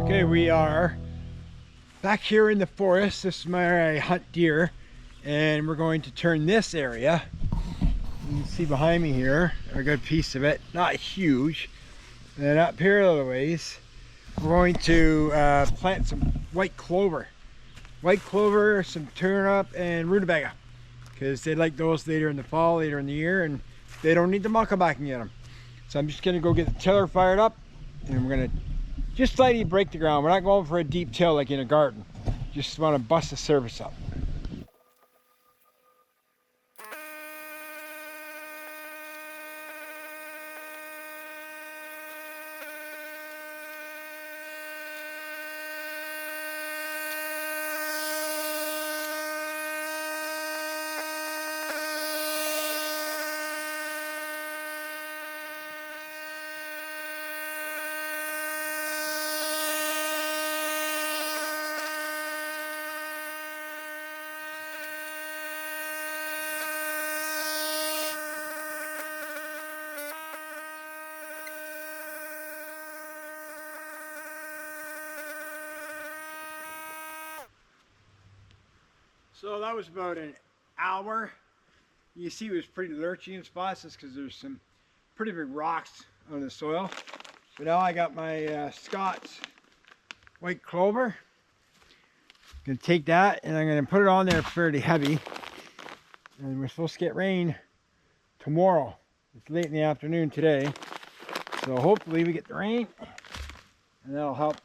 Okay, we are back here in the forest. This is where I hunt deer, and we're going to turn this area. You can see behind me here a good piece of it, not huge. And up here a little ways, we're going to plant some white clover. White clover, some turnip, and rutabaga, because they like those later in the fall, later in the year, and they don't need to muck them back and get them. So I'm just gonna go get the tiller fired up, and we're gonna just slightly break the ground. We're not going for a deep till like in a garden. Just want to bust the surface up. So that was about an hour. You see it was pretty lurchy in spots just because there's some pretty big rocks on the soil. But now I got my Scott's white clover. I'm gonna take that and I'm gonna put it on there fairly heavy. And we're supposed to get rain tomorrow. It's late in the afternoon today. So hopefully we get the rain and that'll help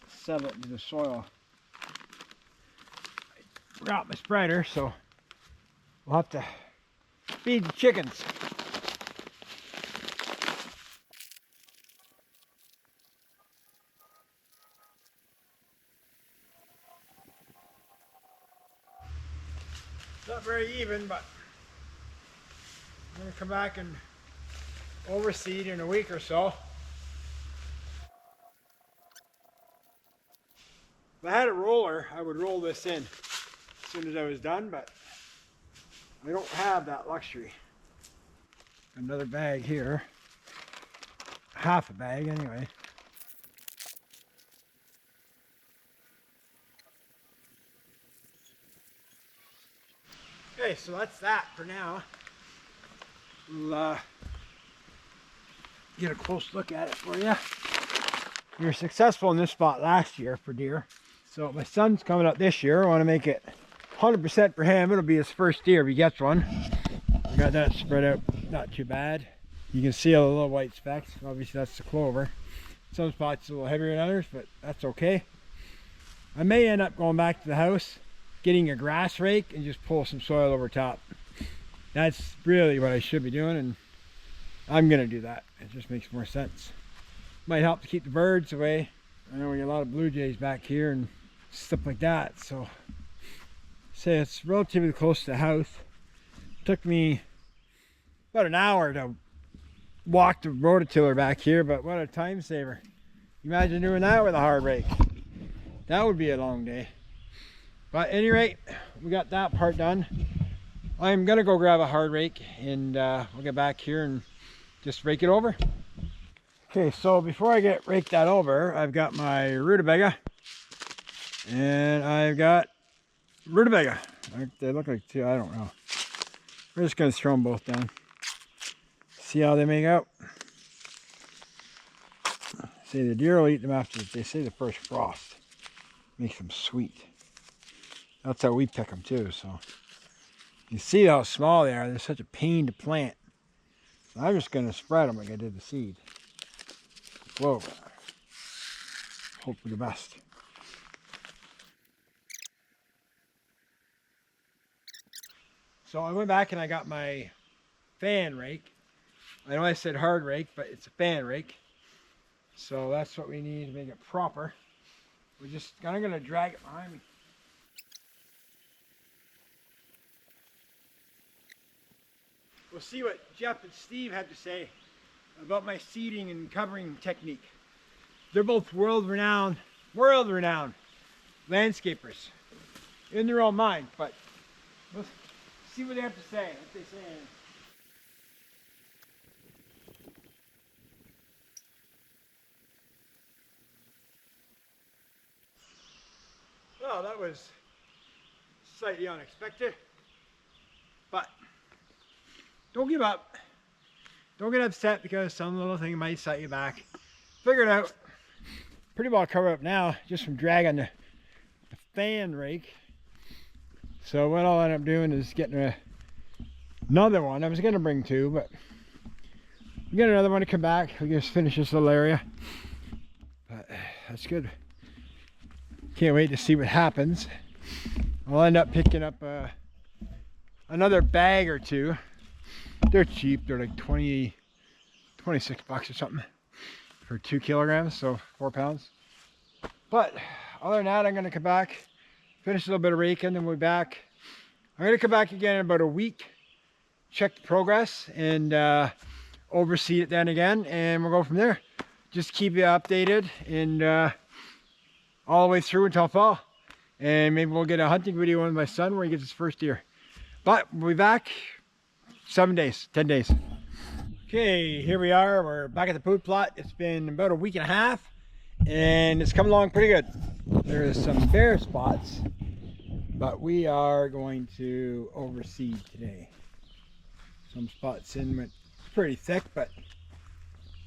settle it into the soil. Forgot my spreader, so we'll have to feed the chickens. Not very even, but I'm going to come back and overseed in a week or so. If I had a roller, I would roll this in as soon as I was done, but I don't have that luxury. Another bag here. Half a bag anyway. Okay, so that's that for now. We'll get a close look at it for you. We were successful in this spot last year for deer. So my son's coming up this year. I want to make it 100% for him. It'll be his first deer if he gets one. I got that spread out not too bad. You can see all the little white specks. Obviously that's the clover. Some spots a little heavier than others, but that's okay. I may end up going back to the house, getting a grass rake and just pull some soil over top. That's really what I should be doing, and I'm gonna do that. It just makes more sense. Might help to keep the birds away. I know we get a lot of blue jays back here and stuff like that, so say it's relatively close to the house. It took me about an hour to walk the rototiller back here, but what a time saver. Imagine doing that with a hard rake. That would be a long day. But at any rate, we got that part done. I'm gonna go grab a hard rake and we'll get back here and just rake it over. Okay, so before I get raked that over, I've got my rutabaga and I've got rutabaga. They look like two, I don't know. We're just gonna throw them both down. See how they make out. See, the deer will eat them after, they say, the first frost. Makes them sweet. That's how we pick them too, so. You see how small they are. They're such a pain to plant. So I'm just gonna spread them like I did the seed. Clover. Hope for the best. So I went back and I got my fan rake. I know I said hard rake, but it's a fan rake. So that's what we need to make it proper. We're just kind of gonna drag it behind me. We'll see what Jeff and Steve had to say about my seeding and covering technique. They're both world-renowned landscapers in their own mind, but let's see what they have to say, what they say. that was slightly unexpected, but don't give up. Don't get upset because some little thing might set you back. Figure it out. Pretty well covered up now just from dragging the fan rake. So what I'll end up doing is getting another one. I was going to bring two, but we get another one to come back. We just finish this little area. But that's good. Can't wait to see what happens. I'll end up picking up another bag or two. They're cheap. They're like 26 bucks or something for 2 kilograms, so 4 pounds. But other than that, I'm going to come back, finish a little bit of raking, then we'll be back. I'm going to come back again in about a week, check the progress, and oversee it then again, and we'll go from there. Just keep you updated and all the way through until fall. And maybe we'll get a hunting video with my son where he gets his first deer. But we'll be back 7 days, 10 days. Okay, here we are. We're back at the food plot. It's been about a week and a half, and it's coming along pretty good. There's some bare spots, but we are going to overseed today. Some spots in went pretty thick, but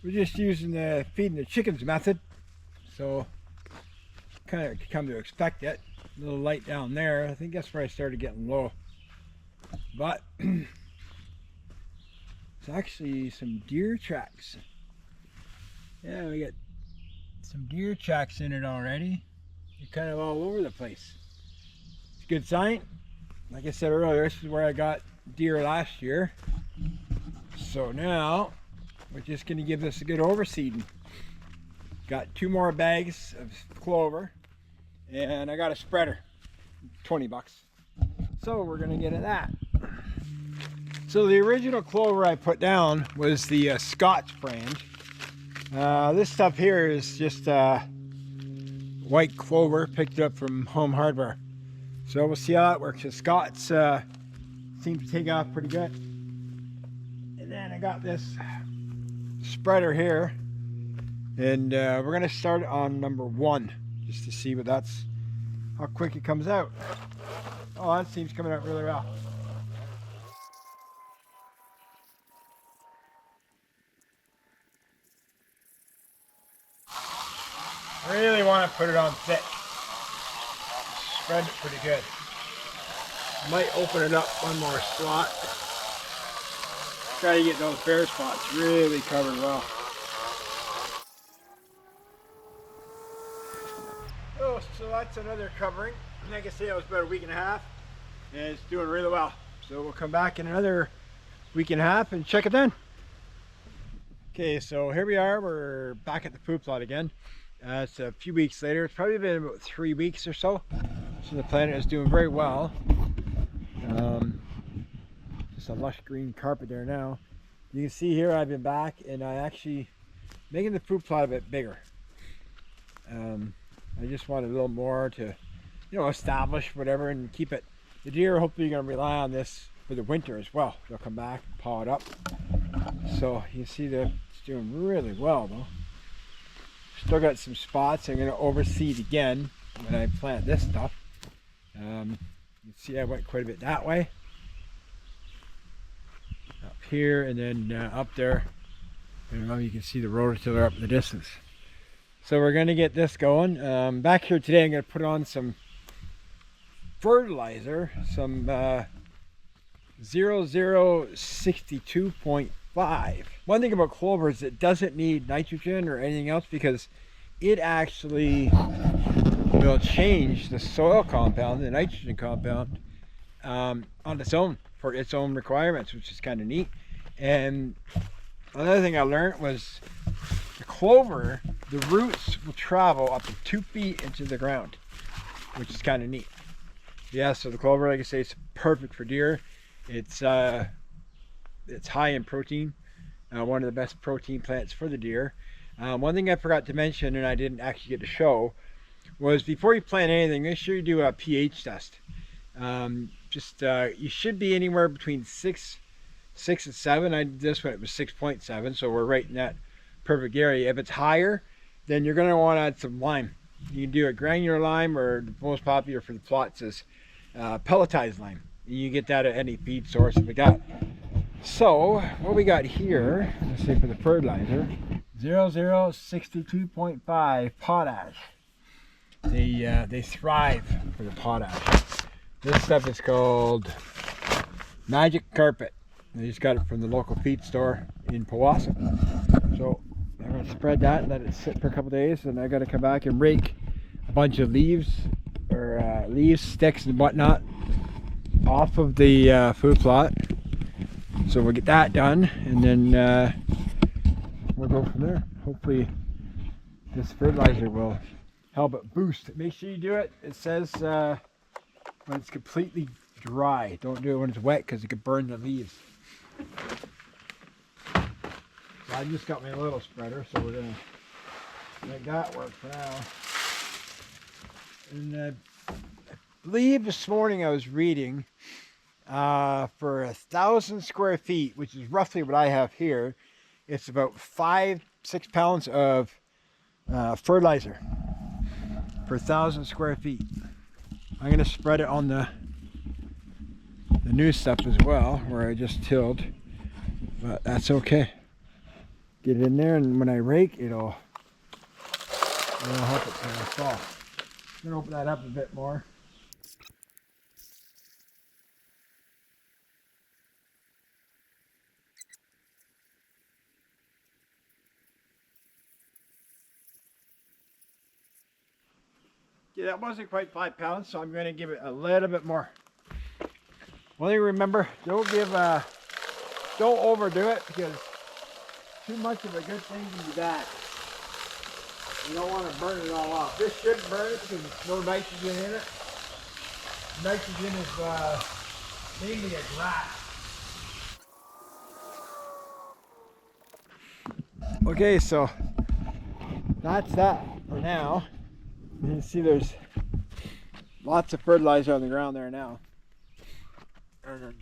we're just using the feeding the chickens method, so kind of come to expect it. A little light down there. I think that's where I started getting low, but it's actually some deer tracks. Yeah, we got some deer tracks in it already. They're kind of all over the place. It's a good sign. Like I said earlier, this is where I got deer last year. So now we're just going to give this a good overseeding. Got 2 more bags of clover, and I got a spreader, 20 bucks. So we're going to get at that. So the original clover I put down was the Scotch brand. This stuff here is just White Clover, picked it up from Home Hardware. So we'll see how that works. The Scots seem to take off pretty good. And then I got this spreader here, and we're gonna start on number 1 just to see how quick it comes out. Oh, that seems coming out really well. I really want to put it on thick. Spread it pretty good. Might open it up one more slot. Try to get those bare spots really covered well. Oh, so that's another covering. Like I say, it was about a week and a half, and it's doing really well. So we'll come back in another week and a half and check it then. Okay, so here we are. We're back at the food plot again. It's a few weeks later. It's probably been about 3 weeks or so. So the plant is doing very well. Just a lush green carpet there now. You can see here I've been back, and I actually making the food plot a bit bigger. I just wanted a little more to, establish whatever and keep it. The deer hopefully are going to rely on this for the winter as well. They'll come back, paw it up. So you see that it's doing really well though. Still got some spots. I'm going to overseed again when I plant this stuff. You can see I went quite a bit that way. Up here and then up there. I don't know if you can see the rototiller up in the distance. So we're going to get this going. Back here today I'm going to put on some fertilizer, some 0062.5. One thing about clover is it doesn't need nitrogen or anything else because it actually will change the soil compound, the nitrogen compound, on its own for its own requirements, which is kind of neat. And another thing I learned was the clover, the roots will travel up to 2 feet into the ground, which is kind of neat. Yeah, so the clover, like I say, it's perfect for deer. It's high in protein, one of the best protein plants for the deer. One thing I forgot to mention, and I didn't actually get to show, was before you plant anything, make sure you do a pH test. You should be anywhere between 6 and 7. I did this when it was 6.7, so we're right in that perfect area. If it's higher, then you're going to want to add some lime. You can do a granular lime, or the most popular for the plots is pelletized lime. You get that at any feed source we got. So what we got here, let's see, for the fertilizer, 0062.5 potash. They thrive for the potash. This stuff is called Magic Carpet. They just got it from the local feed store in Powassan. So I'm going to spread that and let it sit for a couple days, and I got to come back and rake a bunch of leaves, or leaves, sticks and whatnot off of the food plot. So we'll get that done, and then we'll go from there. Hopefully this fertilizer will help it boost. Make sure you do it, it says when it's completely dry. Don't do it when it's wet, because it could burn the leaves. So I just got my little spreader, so we're gonna make that work for now. And I believe this morning I was reading for 1,000 square feet, which is roughly what I have here, it's about 5-6 pounds of fertilizer for 1,000 square feet. I'm going to spread it on the new stuff as well, where I just tilled, but that's okay. Get it in there, and when I rake, it'll help it fall. I'm going to open that up a bit more. Yeah, that wasn't quite 5 pounds, so I'm going to give it a little bit more. One thing to remember, don't overdo it, because too much of a good thing can be bad. You don't want to burn it all off. This shouldn't burn it because there's no nitrogen in it. Nitrogen is mainly a grass. Okay, so that's that for now. You can see there's lots of fertilizer on the ground there now. And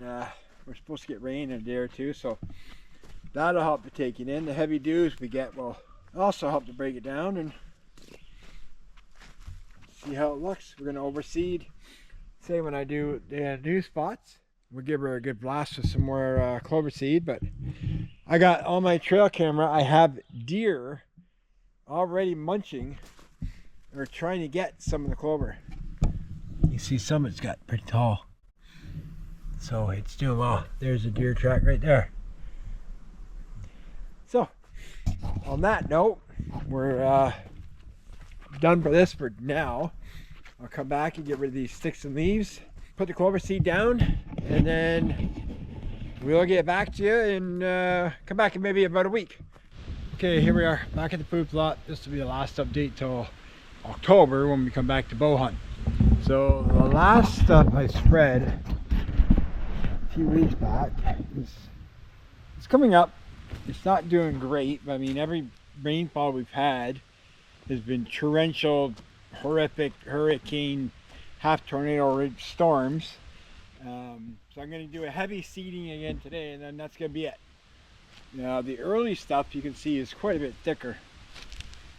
we're supposed to get rain in a day or two, so that'll help to take it in. The heavy dews we get will also help to break it down, and see how it looks. We're going to overseed. Say when I do the new spots, we'll give her a good blast with some more clover seed. But I got on my trail camera, I have deer already munching or trying to get some of the clover. You see some of it's got pretty tall, so it's doing well. There's a deer track right there. So on that note, we're done for this for now. I'll come back and get rid of these sticks and leaves, put the clover seed down, and then we'll get back to you and come back in maybe about a week. Okay, here we are back at the food plot. This will be the last update till October when we come back to bow hunt. So the last stuff I spread a few weeks back it's coming up. It's not doing great, but I mean, every rainfall we've had has been torrential, horrific hurricane, half tornado storms. So I'm going to do a heavy seeding again today, and then that's going to be it. Now the early stuff you can see is quite a bit thicker,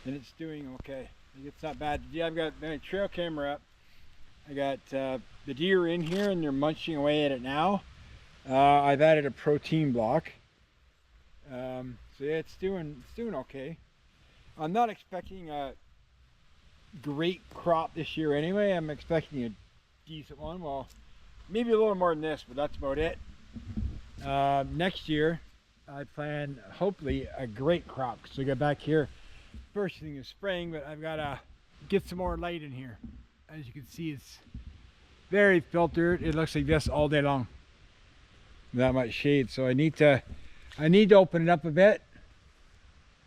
and it's doing okay. It's not bad. Yeah, I've got my trail camera up. I got the deer in here, and they're munching away at it now. I've added a protein block. So yeah, it's doing okay. I'm not expecting a great crop this year anyway. I'm expecting a decent one. Well, maybe a little more than this, but that's about it. Next year, I plan hopefully a great crop. So we got back here first thing is spring, but I've got to get some more light in here. As you can see, it's very filtered. It looks like this all day long. That much shade, so I need to open it up a bit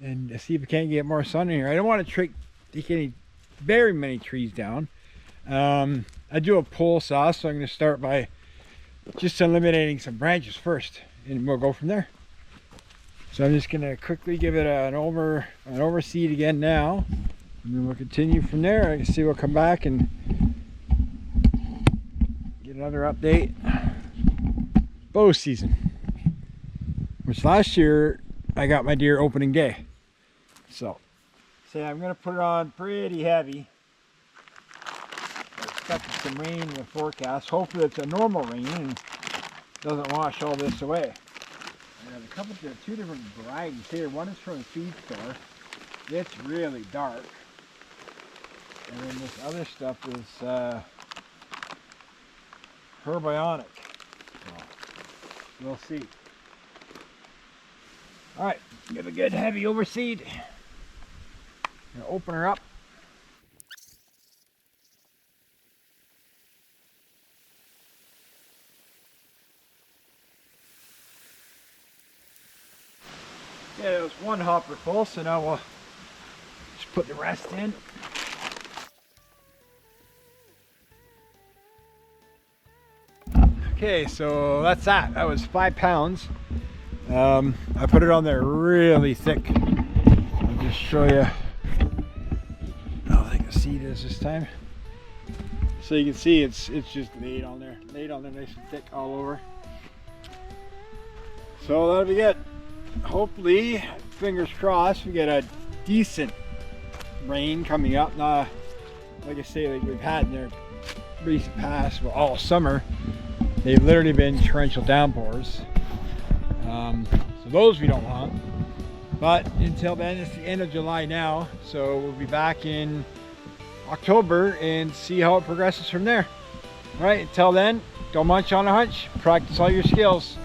and see if we can't get more sun in here. I don't want to take very many trees down. I do a pole saw, so I'm going to start by just eliminating some branches first, and we'll go from there. So I'm just going to quickly give it an overseed again now, and then we'll continue from there. I can see we'll come back and get another update. Bow season, which last year I got my deer opening day. So I'm going to put it on pretty heavy. expected some rain in the forecast. Hopefully it's a normal rain and doesn't wash all this away. I have a couple of two different varieties here. One is from a feed store. It's really dark. And then this other stuff is herbionic. So we'll see. Alright, give a good heavy overseed. Gonna open her up. Yeah, it was one hopper full, so now we'll just put the rest in. Okay, so that's that. That was 5 pounds. I put it on there really thick. I'll just show you how thick the seed is this time. So you can see it's just laid on there nice and thick all over. So that'll be good. Hopefully, fingers crossed, we get a decent rain coming up. Not like I say, like we've had in the recent past, well, all summer. They've literally been torrential downpours. So those we don't want. But until then, it's the end of July now. So we'll be back in October and see how it progresses from there. All right, until then, don't munch on a hunch. Practice all your skills.